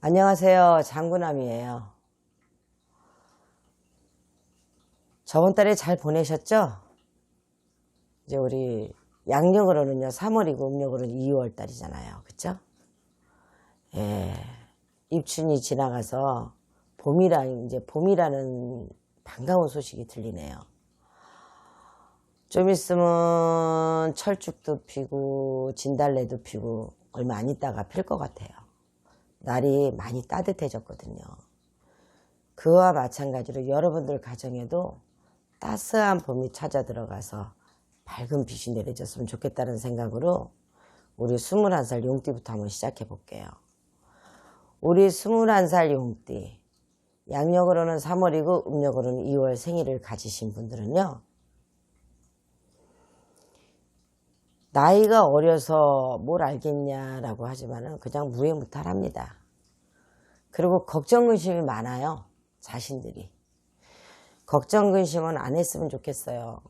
안녕하세요. 장구남이에요. 저번 달에 잘 보내셨죠? 이제 우리 양력으로는요 3월이고 음력으로는 2월 달이잖아요. 그쵸? 예. 입춘이 지나가서 이제 봄이라는 반가운 소식이 들리네요. 좀 있으면 철쭉도 피고 진달래도 피고 얼마 안 있다가 필 것 같아요. 날이 많이 따뜻해졌거든요. 그와 마찬가지로 여러분들 가정에도 따스한 봄이 찾아 들어가서 밝은 빛이 내려졌으면 좋겠다는 생각으로 우리 21살 용띠부터 한번 시작해 볼게요. 우리 21살 용띠, 양력으로는 3월이고 음력으로는 2월 생일을 가지신 분들은요, 나이가 어려서 뭘 알겠냐라고 하지만은 그냥 무해무탈합니다. 그리고 걱정 근심이 많아요. 자신들이. 걱정 근심은 안 했으면 좋겠어요.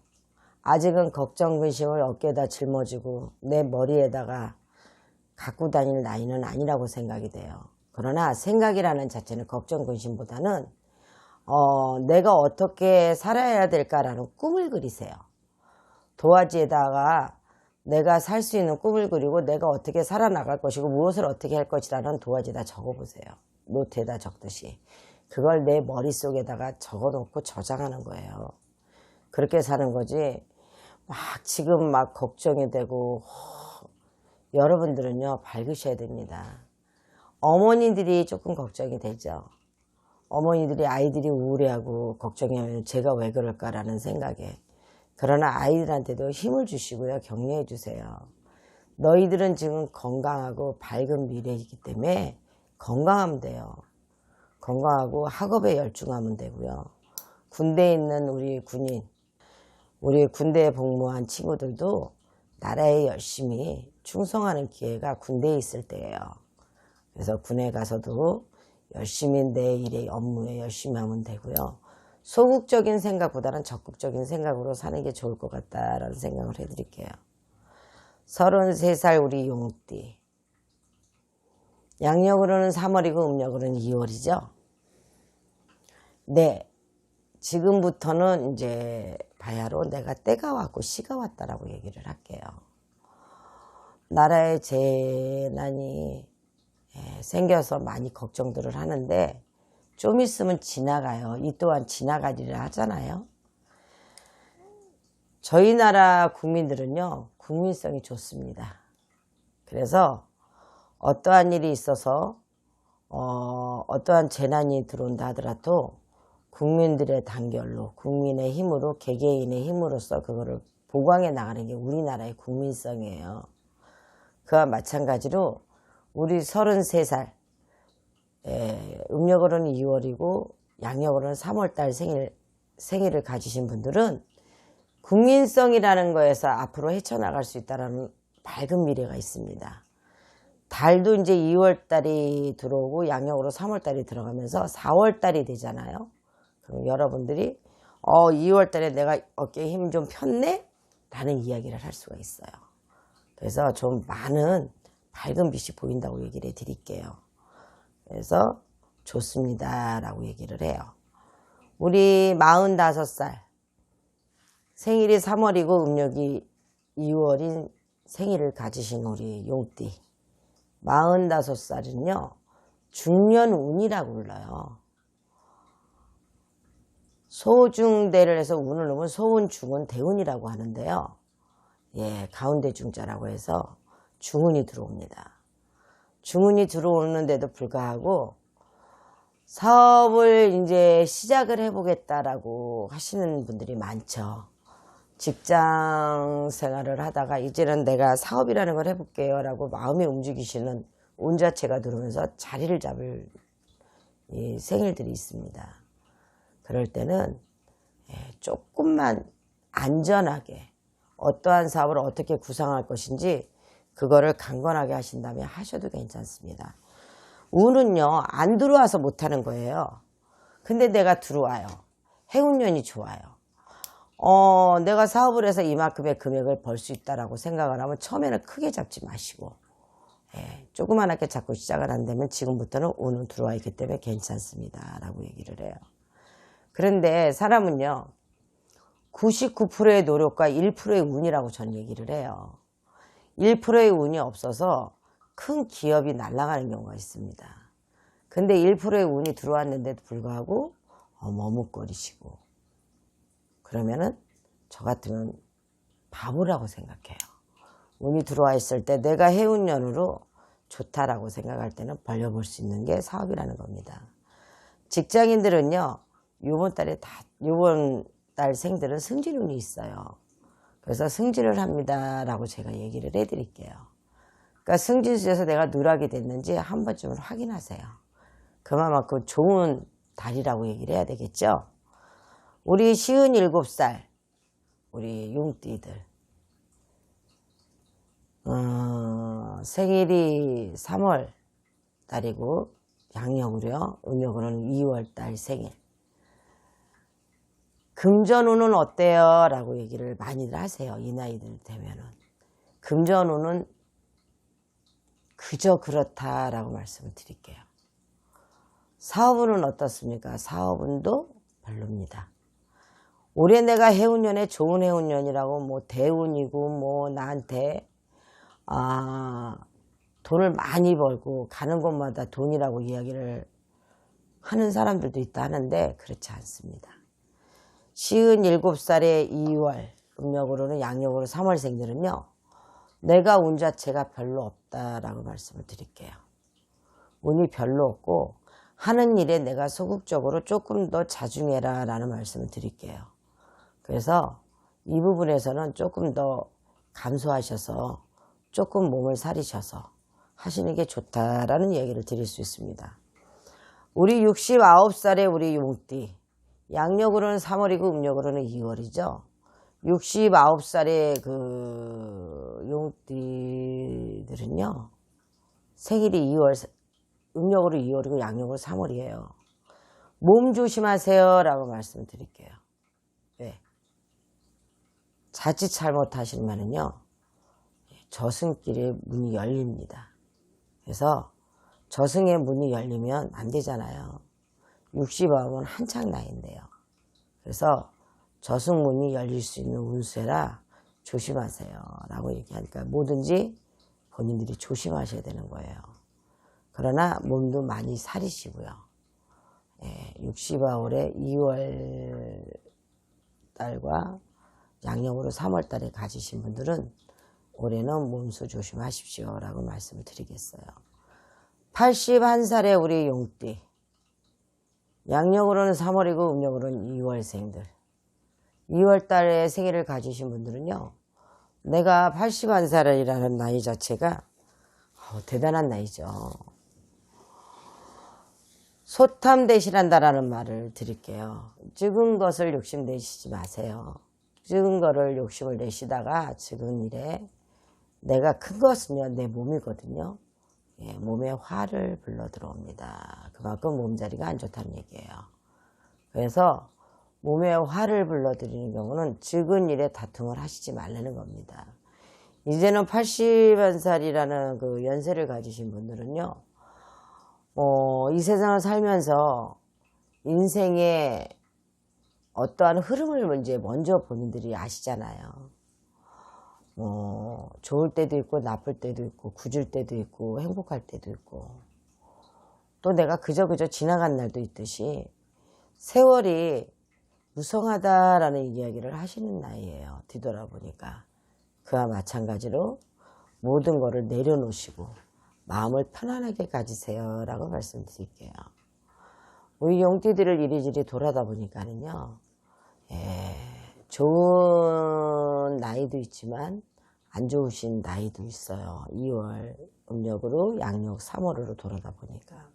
아직은 걱정 근심을 어깨에다 짊어지고 내 머리에다가 갖고 다닐 나이는 아니라고 생각이 돼요. 그러나 생각이라는 자체는 걱정 근심보다는 내가 어떻게 살아야 될까라는 꿈을 그리세요. 도화지에다가 내가 살 수 있는 꿈을 그리고 내가 어떻게 살아나갈 것이고 무엇을 어떻게 할 것이라는 도화지에다 적어보세요. 노트에다 적듯이. 그걸 내 머릿속에다가 적어놓고 저장하는 거예요. 그렇게 사는 거지 지금 막 걱정이 되고 여러분들은요 밝으셔야 됩니다. 어머니들이 조금 걱정이 되죠. 어머니들이 아이들이 우울해하고 걱정해하면 제가 왜 그럴까라는 생각에. 그러나 아이들한테도 힘을 주시고요. 격려해 주세요. 너희들은 지금 건강하고 밝은 미래이기 때문에 건강하면 돼요. 건강하고 학업에 열중하면 되고요. 군대에 있는 우리 군인, 우리 군대에 복무한 친구들도 나라에 열심히 충성하는 기회가 군대에 있을 때예요. 그래서 군에 가서도 열심히 내 일에 업무에 열심히 하면 되고요. 소극적인 생각보다는 적극적인 생각으로 사는 게 좋을 것 같다라는 생각을 해드릴게요. 33살 우리 용띠. 양력으로는 3월이고 음력으로는 2월이죠. 네. 지금부터는 이제 바야로 내가 때가 왔고 시가 왔다라고 얘기를 할게요. 나라에 재난이 생겨서 많이 걱정들을 하는데 좀 있으면 지나가요. 이 또한 지나가리라 하잖아요. 저희 나라 국민들은요, 국민성이 좋습니다. 그래서 어떠한 일이 있어서 어떠한 재난이 들어온다 하더라도 국민들의 단결로, 국민의 힘으로, 개개인의 힘으로써 그거를 보강해 나가는 게 우리나라의 국민성이에요. 그와 마찬가지로 우리 33살, 음력으로는 2월이고 양력으로는 3월달 생일을 가지신 분들은 국민성이라는 거에서 앞으로 헤쳐나갈 수 있다는 밝은 미래가 있습니다. 달도 이제 2월달이 들어오고 양력으로 3월달이 들어가면서 4월달이 되잖아요. 그럼 여러분들이 2월달에 내가 어깨에 힘 좀 폈네? 라는 이야기를 할 수가 있어요. 그래서 좀 많은 밝은 빛이 보인다고 얘기를 해드릴게요. 그래서 좋습니다 라고 얘기를 해요. 우리 45살 생일이 3월이고 음력이 2월인 생일을 가지신 우리 용띠 45살은요 중년운이라고 불러요. 소중대를 해서 운을 놓으면 소운, 중운, 대운이라고 하는데요. 가운데 중자라고 해서 중운이 들어옵니다. 중운이 들어오는데도 불구하고 사업을 이제 시작을 해보겠다라고 하시는 분들이 많죠. 직장 생활을 하다가 이제는 내가 사업이라는 걸 해볼게요 라고 마음이 움직이시는 운 자체가 들어오면서 자리를 잡을 이 생일들이 있습니다. 그럴 때는 조금만 안전하게 어떠한 사업을 어떻게 구상할 것인지 그거를 강건하게 하신다면 하셔도 괜찮습니다. 운은요 안 들어와서 못하는 거예요. 근데 내가 들어와요. 해운년이 좋아요. 내가 사업을 해서 이만큼의 금액을 벌 수 있다라고 생각을 하면 처음에는 크게 잡지 마시고 조그만하게 자꾸 시작을 한다면 지금부터는 운은 들어와 있기 때문에 괜찮습니다 라고 얘기를 해요. 그런데 사람은요 99%의 노력과 1%의 운이라고 저는 얘기를 해요. 1%의 운이 없어서 큰 기업이 날아가는 경우가 있습니다. 근데 1%의 운이 들어왔는데도 불구하고 머뭇거리시고 그러면은 저 같으면 바보라고 생각해요. 운이 들어와 있을 때 내가 해운년으로 좋다라고 생각할 때는 벌려볼 수 있는 게 사업이라는 겁니다. 직장인들은요 요번 달 생들은 승진운이 있어요. 그래서 승진을 합니다 라고 제가 얘기를 해드릴게요. 그러니까 승진수에서 내가 누락이 됐는지 한 번쯤은 확인하세요. 그만큼 좋은 달이라고 얘기를 해야 되겠죠. 우리 57살 우리 용띠들 생일이 3월 달이고 양력으로요. 음력으로는 2월 달 생일. 금전운은 어때요? 라고 얘기를 많이들 하세요. 이 나이들 되면은. 금전운은 그저 그렇다라고 말씀을 드릴게요. 사업운은 어떻습니까? 사업운도 별로입니다. 올해 내가 해운년에 좋은 해운년이라고 뭐 대운이고 뭐 나한테 돈을 많이 벌고 가는 곳마다 돈이라고 이야기를 하는 사람들도 있다 하는데 그렇지 않습니다. 57살의 2월 음력으로는 양력으로 3월생들은요. 내가 운 자체가 별로 없다라고 말씀을 드릴게요. 운이 별로 없고 하는 일에 내가 소극적으로 조금 더 자중해라 라는 말씀을 드릴게요. 그래서 이 부분에서는 조금 더 감소하셔서 조금 몸을 사리셔서 하시는 게 좋다라는 얘기를 드릴 수 있습니다. 우리 69살의 우리 용띠 양력으로는 3월이고 음력으로는 2월이죠. 69살의 그 용띠들은요. 생일이 2월, 음력으로 2월이고 양력으로 3월이에요. 몸 조심하세요 라고 말씀드릴게요. 왜? 자칫 잘못하시면은요. 저승길의 문이 열립니다. 그래서 저승의 문이 열리면 안 되잖아요. 60아홉은 한창 나이인데요. 그래서 저승문이 열릴 수 있는 운세라 조심하세요 라고 얘기하니까 뭐든지 본인들이 조심하셔야 되는 거예요. 그러나 몸도 많이 사리시고요. 60아홉의 2월 달과 양력으로 3월 달에 가지신 분들은 올해는 몸수 조심하십시오 라고 말씀을 드리겠어요. 81살의 우리 용띠 양력으로는 3월이고 음력으로는 2월생들 2월 달에 생일을 가지신 분들은요. 내가 81살이라는 나이 자체가 대단한 나이죠. 소탐대실한다라는 말을 드릴게요. 적은 것을 욕심내시지 마세요. 적은 거를 욕심을 내시다가 적은 일에 내가 큰 것은요 내 몸이거든요. 몸에 화를 불러 들어옵니다. 그만큼 몸자리가 안 좋다는 얘기예요. 그래서 몸에 화를 불러들이는 경우는 적은 일에 다툼을 하시지 말라는 겁니다. 이제는 81살이라는 그 연세를 가지신 분들은요. 이 세상을 살면서 인생의 어떠한 흐름을 먼저 본인들이 아시잖아요. 좋을 때도 있고 나쁠 때도 있고 굳을 때도 있고 행복할 때도 있고 또 내가 그저 지나간 날도 있듯이 세월이 무성하다라는 이야기를 하시는 나이예요. 뒤돌아보니까 그와 마찬가지로 모든 것을 내려놓으시고 마음을 편안하게 가지세요 라고 말씀드릴게요. 우리 용띠들을 이리저리 돌아다 보니까는요. 좋은 나이도 있지만 안 좋으신 나이도 있어요. 2월 음력으로 양력 3월으로 돌아다 보니까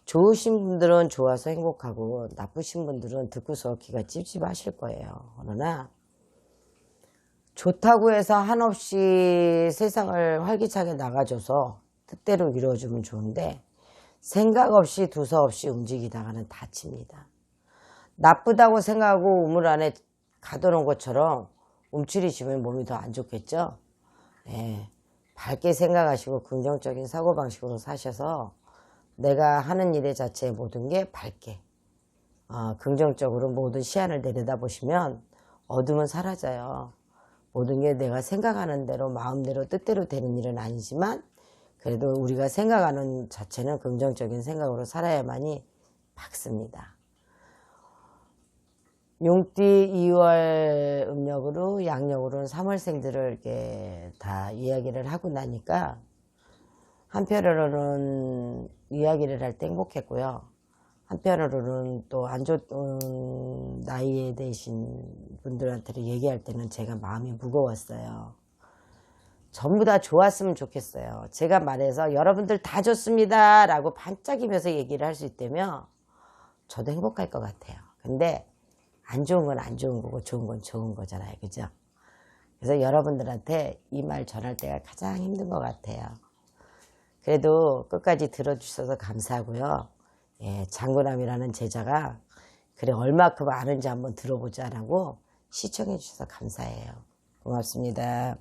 좋으신 분들은 좋아서 행복하고 나쁘신 분들은 듣고서 귀가 찝찝하실 거예요. 그러나 좋다고 해서 한없이 세상을 활기차게 나가줘서 뜻대로 이루어주면 좋은데 생각 없이 두서없이 움직이다가는 다칩니다. 나쁘다고 생각하고 우물 안에 가둬놓은 것처럼 움츠리시면 몸이 더 안 좋겠죠. 밝게 생각하시고 긍정적인 사고방식으로 사셔서 내가 하는 일의 자체의 모든 게 밝게 긍정적으로 모든 시안을 내려다보시면 어둠은 사라져요. 모든 게 내가 생각하는 대로 마음대로 뜻대로 되는 일은 아니지만 그래도 우리가 생각하는 자체는 긍정적인 생각으로 살아야만이 밝습니다. 용띠 2월 음력으로 양력으로는 3월생들을 이렇게 다 이야기를 하고 나니까 한편으로는 이야기를 할 때 행복했고요. 한편으로는 또 안 좋은 나이에 되신 분들한테 얘기할 때는 제가 마음이 무거웠어요. 전부 다 좋았으면 좋겠어요. 제가 말해서 여러분들 다 좋습니다 라고 반짝이면서 얘기를 할 수 있다면 저도 행복할 것 같아요. 근데 안 좋은 건 안 좋은 거고 좋은 건 좋은 거잖아요. 그죠? 그래서 여러분들한테 이 말 전할 때가 가장 힘든 것 같아요. 그래도 끝까지 들어주셔서 감사하고요. 예, 장구남이라는 제자가 그래 얼마큼 아는지 한번 들어보자라고 시청해 주셔서 감사해요. 고맙습니다.